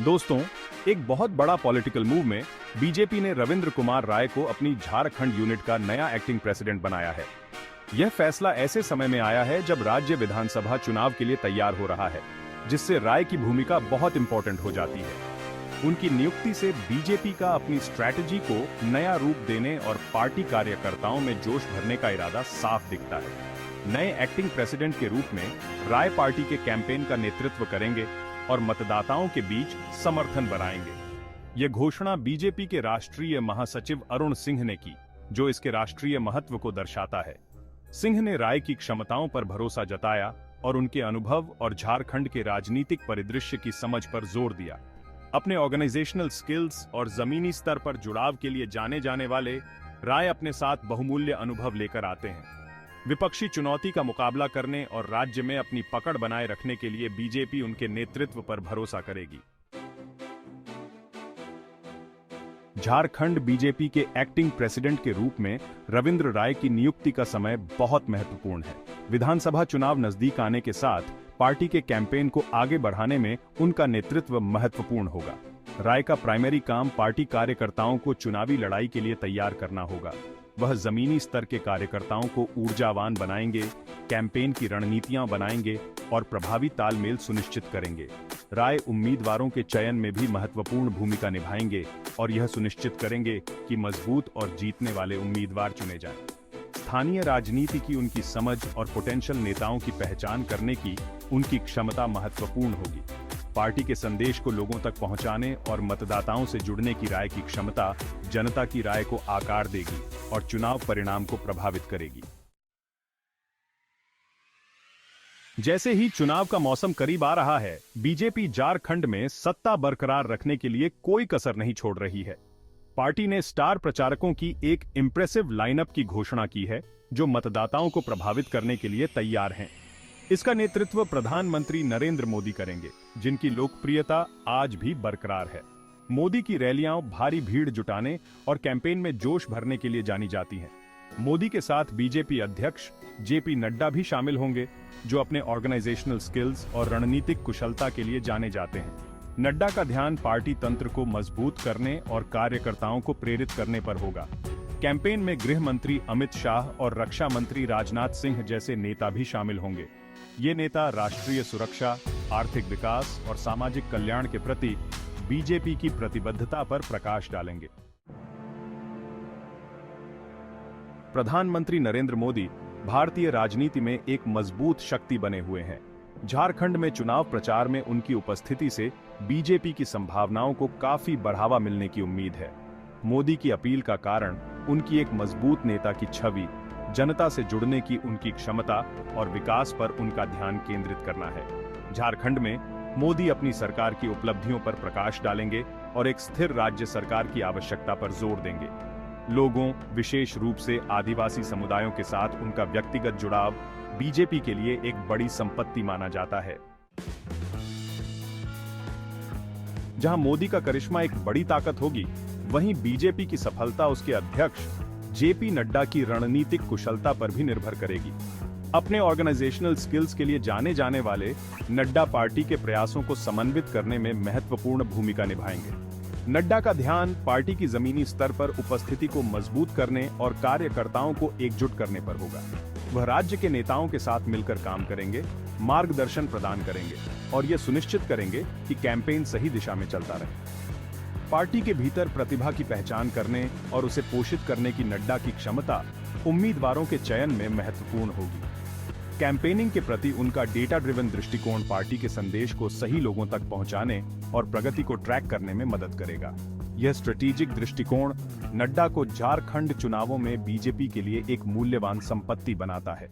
दोस्तों, एक बहुत बड़ा पॉलिटिकल मूव में बीजेपी ने रविंद्र कुमार राय को अपनी झारखंड यूनिट का नया एक्टिंग प्रेसिडेंट बनाया है। यह फैसला ऐसे समय में आया है जब राज्य विधानसभा चुनाव के लिए तैयार हो रहा है, जिससे राय की भूमिका बहुत इंपॉर्टेंट हो जाती है। उनकी नियुक्ति से बीजेपी का अपनी स्ट्रैटेजी को नया रूप देने और पार्टी कार्यकर्ताओं में जोश भरने का इरादा साफ दिखता है। नए एक्टिंग प्रेसिडेंट के रूप में राय पार्टी के कैंपेन का नेतृत्व करेंगे और मतदाताओं के बीच समर्थन बढ़ाएंगे। यह घोषणा बीजेपी के राष्ट्रीय महासचिव अरुण सिंह ने की, जो इसके राष्ट्रीय महत्व को दर्शाता है। सिंह ने राय की क्षमताओं पर भरोसा जताया और उनके अनुभव और झारखंड के राजनीतिक परिदृश्य की समझ पर जोर दिया। अपने ऑर्गेनाइजेशनल स्किल्स और जमीनी स्तर पर जुड़ाव के लिए जाने जाने वाले राय अपने साथ बहुमूल्य अनुभव लेकर आते हैं। विपक्षी चुनौती का मुकाबला करने और राज्य में अपनी पकड़ बनाए रखने के लिए बीजेपी उनके नेतृत्व पर भरोसा करेगी। झारखंड बीजेपी के एक्टिंग प्रेसिडेंट के रूप में रविंद्र राय की नियुक्ति का समय बहुत महत्वपूर्ण है। विधानसभा चुनाव नजदीक आने के साथ पार्टी के कैंपेन को आगे बढ़ाने में उनका नेतृत्व महत्वपूर्ण होगा। राय का प्राइमरी काम पार्टी कार्यकर्ताओं को चुनावी लड़ाई के लिए तैयार करना होगा। वह जमीनी स्तर के कार्यकर्ताओं को ऊर्जावान बनाएंगे, कैंपेन की रणनीतियां बनाएंगे और प्रभावी तालमेल सुनिश्चित करेंगे। राय उम्मीदवारों के चयन में भी महत्वपूर्ण भूमिका निभाएंगे और यह सुनिश्चित करेंगे कि मजबूत और जीतने वाले उम्मीदवार चुने जाएं। स्थानीय राजनीति की उनकी समझ और पोटेंशियल नेताओं की पहचान करने की उनकी क्षमता महत्वपूर्ण होगी। पार्टी के संदेश को लोगों तक पहुंचाने और मतदाताओं से जुड़ने की राय की क्षमता जनता की राय को आकार देगी और चुनाव परिणाम को प्रभावित करेगी। जैसे ही चुनाव का मौसम करीब आ रहा है, बीजेपी झारखंड में सत्ता बरकरार रखने के लिए कोई कसर नहीं छोड़ रही है। पार्टी ने स्टार प्रचारकों की एक इंप्रेसिव लाइनअप की घोषणा की है, जो मतदाताओं को प्रभावित करने के लिए तैयार हैं। इसका नेतृत्व प्रधानमंत्री नरेंद्र मोदी करेंगे, जिनकी लोकप्रियता आज भी बरकरार है। मोदी की रैलियां भारी भीड़ जुटाने और कैंपेन में जोश भरने के लिए जानी जाती हैं। मोदी के साथ बीजेपी अध्यक्ष जेपी नड्डा भी शामिल होंगे, जो अपने ऑर्गेनाइजेशनल स्किल्स और रणनीतिक कुशलता के लिए जाने जाते हैं। नड्डा का ध्यान पार्टी तंत्र को मजबूत करने और कार्यकर्ताओं को प्रेरित करने पर होगा। कैंपेन में गृह मंत्री अमित शाह और रक्षा मंत्री राजनाथ सिंह जैसे नेता भी शामिल होंगे। ये नेता राष्ट्रीय सुरक्षा, आर्थिक विकास और सामाजिक कल्याण के प्रति बीजेपी की प्रतिबद्धता पर प्रकाश डालेंगे। प्रधानमंत्री नरेंद्र मोदी भारतीय राजनीति में एक मजबूत शक्ति बने हुए हैं। झारखंड में चुनाव प्रचार में उनकी उपस्थिति से बीजेपी की संभावनाओं को काफी बढ़ावा मिलने की उम्मीद है। मोदी की अपील का कारण उनकी एक मजबूत नेता की छवि, जनता से जुड़ने की उनकी क्षमता और विकास पर उनका ध्यान केंद्रित करना है। झारखंड में मोदी अपनी सरकार की उपलब्धियों पर प्रकाश डालेंगे और एक स्थिर राज्य सरकार की आवश्यकता पर जोर देंगे। लोगों, विशेष रूप से आदिवासी समुदायों के साथ उनका व्यक्तिगत जुड़ाव बीजेपी के लिए एक बड़ी संपत्ति माना जाता है। जहां मोदी का करिश्मा एक बड़ी ताकत होगी, वहीं बीजेपी की सफलता उसके अध्यक्ष जेपी नड्डा की रणनीतिक कुशलता पर भी निर्भर करेगी। अपने ऑर्गेनाइजेशनल स्किल्स के लिए जाने जाने वाले नड्डा पार्टी के प्रयासों को समन्वित करने में महत्वपूर्ण भूमिका निभाएंगे। नड्डा का ध्यान पार्टी की जमीनी स्तर पर उपस्थिति को मजबूत करने और कार्यकर्ताओं को एकजुट करने पर होगा। वह राज्य के नेताओं के साथ मिलकर काम करेंगे, मार्गदर्शन प्रदान करेंगे और यह सुनिश्चित करेंगे कि कैंपेन सही दिशा में चलता रहे। पार्टी के भीतर प्रतिभा की पहचान करने और उसे पोषित करने की नड्डा की क्षमता उम्मीदवारों के चयन में महत्वपूर्ण होगी। कैंपेनिंग के प्रति उनका डेटा ड्रिवन दृष्टिकोण पार्टी के संदेश को सही लोगों तक पहुंचाने और प्रगति को ट्रैक करने में मदद करेगा। यह स्ट्रेटेजिक दृष्टिकोण नड्डा को झारखंड चुनावों में बीजेपी के लिए एक मूल्यवान संपत्ति बनाता है।